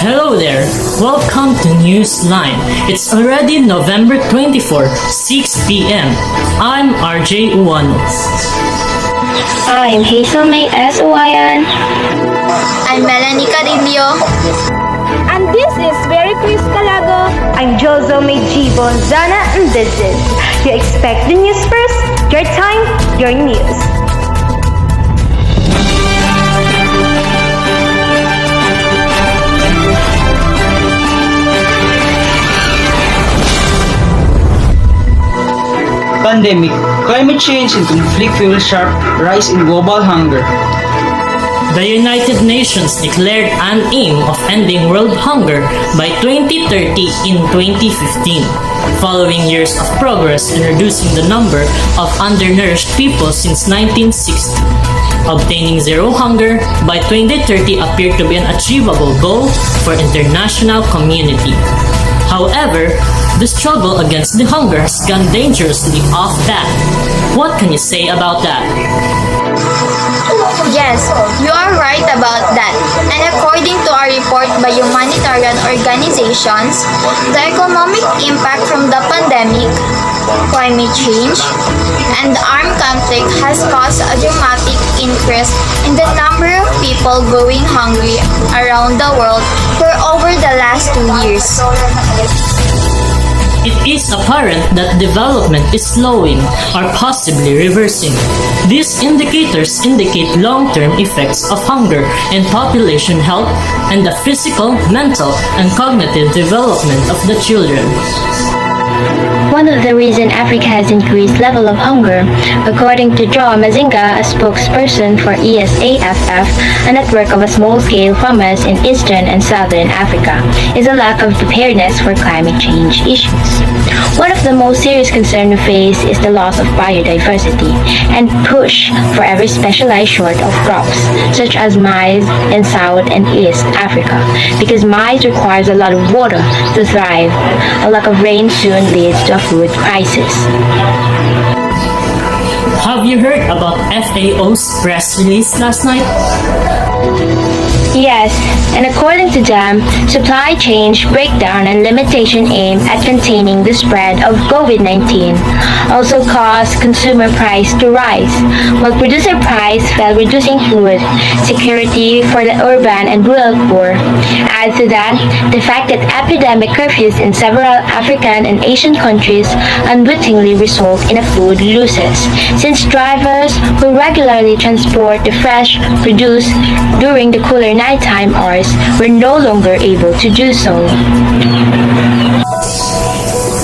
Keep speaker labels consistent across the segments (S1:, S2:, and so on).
S1: Hello there, welcome to Newsline. It's already November 24, 6 p.m. I'm RJ Uwano.
S2: I'm Hazel May S. Uwayan.
S3: I'm Melanie Carillo.
S4: And this is Very Chris Calago.
S5: I'm Jozo May G. Bonzana, and this is You Expect the News First, Your Time, Your News.
S6: Pandemic, climate change and conflict fuel sharp rise in global hunger.
S1: The United Nations declared an aim of ending world hunger by 2030 in 2015, following years of progress in reducing the number of undernourished people since 1960. Obtaining zero hunger by 2030 appeared to be an achievable goal for international community. However, the struggle against the hunger has gone dangerously off path. What can you say about that?
S3: Yes, you are right about that. And according to a report by humanitarian organizations, the economic impact from the pandemic, climate change, and armed conflict has caused a dramatic increase in the number of people going hungry around the world for over the last 2 years.
S1: It is apparent that development is slowing or possibly reversing. These indicators indicate long-term effects of hunger in population health and the physical, mental, and cognitive development of the children.
S2: One of the reasons Africa has increased level of hunger, according to Joe Mazinga, a spokesperson for ESAFF, a network of small-scale farmers in Eastern and Southern Africa, is a lack of preparedness for climate change issues. One of the most serious concerns we face is the loss of biodiversity and push for every specialized short of crops, such as maize in South and East Africa, because maize requires a lot of water to thrive. A lack of rain soon leads to a food crisis.
S1: Have you heard about FAO's press release last night?
S2: Yes, and according to them, supply chain breakdown and limitation aim at containing the spread of COVID-19 also caused consumer price to rise, while producer price fell, reducing food security for the urban and rural poor. Add to that the fact that epidemic curfews in several African and Asian countries unwittingly result in a food losses, since drivers who regularly transport the fresh produce during the cooler nighttime hours were no longer able to do so.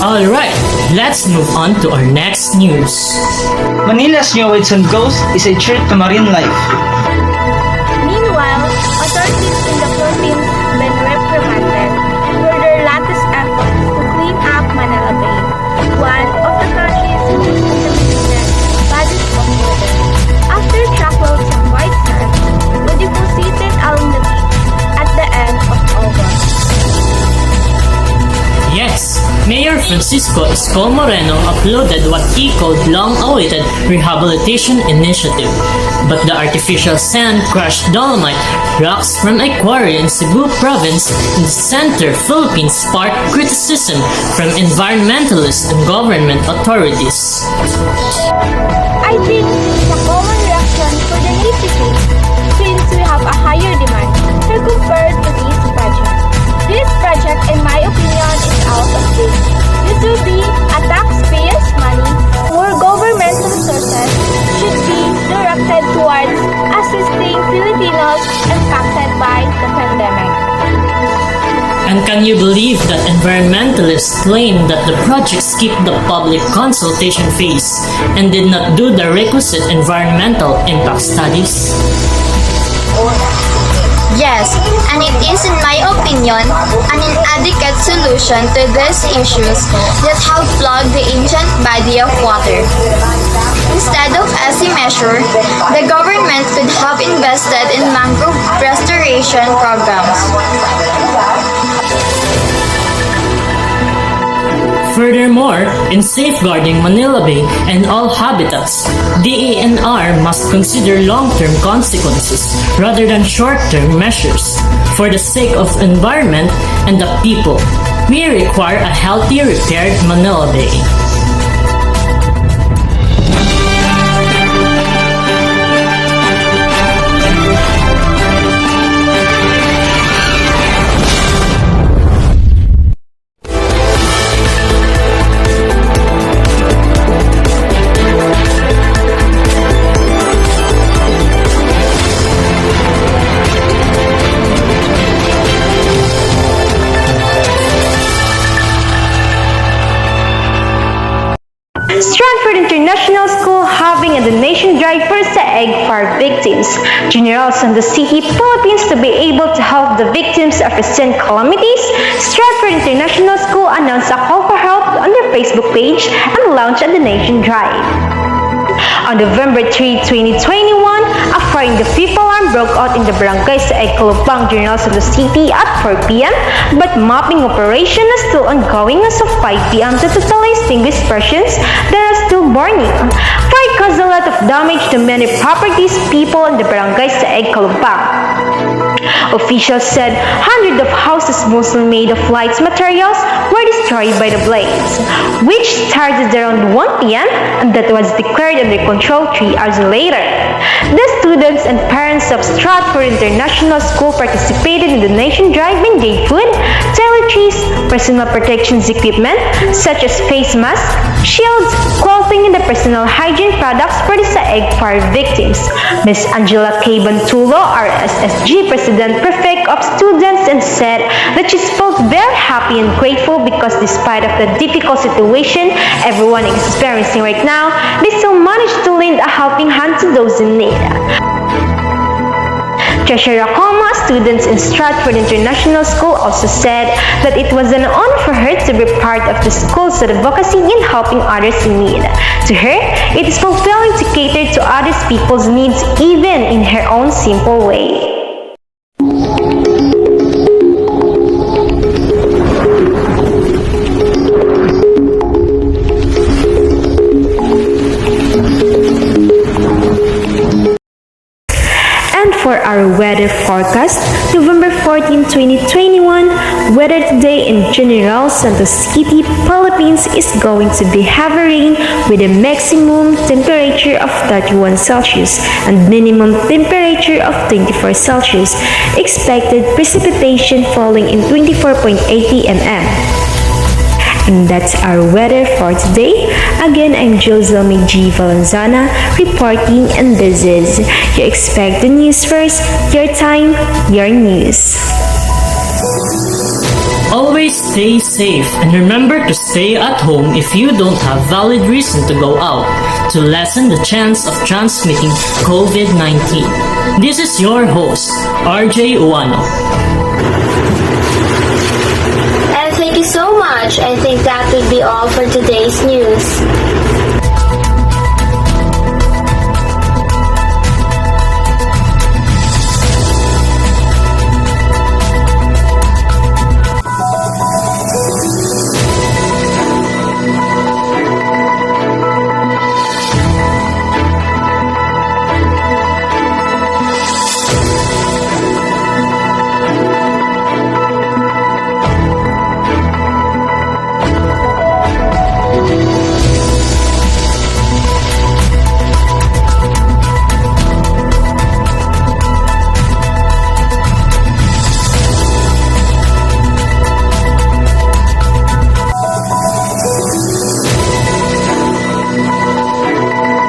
S1: Alright, let's move on to our next news.
S6: Manila's new white sand ghost is a threat to marine life.
S4: Meanwhile, authorities in the Philippines have been reprimanded for their latest efforts to clean up Manila Bay, one of the country's most contaminated bodies of water, after truckloads of white sand were deposited along the beach at the end of August.
S1: Yes, Mayor Francisco Esco Moreno uploaded what he called long-awaited rehabilitation initiative. But the artificial sand crushed dolomite rocks from a quarry in Cebu province in the center Philippines sparked criticism from environmentalists and government authorities.
S4: I think it's a common reaction for the natives since we have a higher demand compared to this project. This project, in my opinion, is out of date. This will be a taxpayers' money. More government resources should be directed towards assisting Filipinos impacted by the pandemic.
S1: And can you believe that environmentalists claim that the project skipped the public consultation phase and did not do the requisite environmental impact studies?
S3: Yes, and it is, in my opinion, an inadequate solution to these issues that have plugged the ancient body of water. Instead of as a measure, the government could have invested in mangrove restoration programs.
S1: Furthermore, in safeguarding Manila Bay and all habitats, DENR must consider long-term consequences rather than short-term measures. For the sake of environment and the people, we require a healthy, repaired Manila Bay.
S5: Stratford International School having a donation drive for Saeg for victims. Generals in the city, Philippines to be able to help the victims of recent calamities. Stratford International School announced a call for help on their Facebook page and launched a donation drive. On November 3, 2021, a fire in the fifth alarm broke out in the barangay Saeg, Calupang, Generals of the city at 4 p.m. but mopping operation is still ongoing as of 5 p.m. to totally extinguish portions that are still burning. Fire caused a lot of damage to many properties, people in the barangay Saeg, Calupang. Officials said hundreds of houses, mostly made of light materials, were destroyed by the blaze, which started around 1 p.m. and that was declared under control 3 hours later. The students and parents of Stratford International School participated in the donation drive and gave food, toiletries, personal protection equipment such as face masks, shields, clothing, and the personal hygiene products for the Saeg fire victims. Ms. Angela K. Bantulo, RSSG President Prefect of Students, and said that she felt very happy and grateful because despite of the difficult situation everyone is experiencing right now, they still managed to lend a helping hand to those in need. Treasurer Coma, students in Stratford International School, also said that it was an honor for her to be part of the school's advocacy in helping others in need. To her, it is fulfilling to cater to others people's needs even in her own simple way. For our weather forecast, November 14, 2021, weather today in General Santos City, Philippines is going to be heavy rain with a maximum temperature of 31 Celsius and minimum temperature of 24 Celsius. Expected precipitation falling in 24.80 mm. And that's our weather for today. Again, I'm Joselme G. Valenzuela reporting, and this is You Expect the News First, your time, your news.
S1: Always stay safe and remember to stay at home if you don't have valid reason to go out to lessen the chance of transmitting COVID-19. This is your host, RJ Uano.
S2: Thank you so much. I think that would be all for today's news.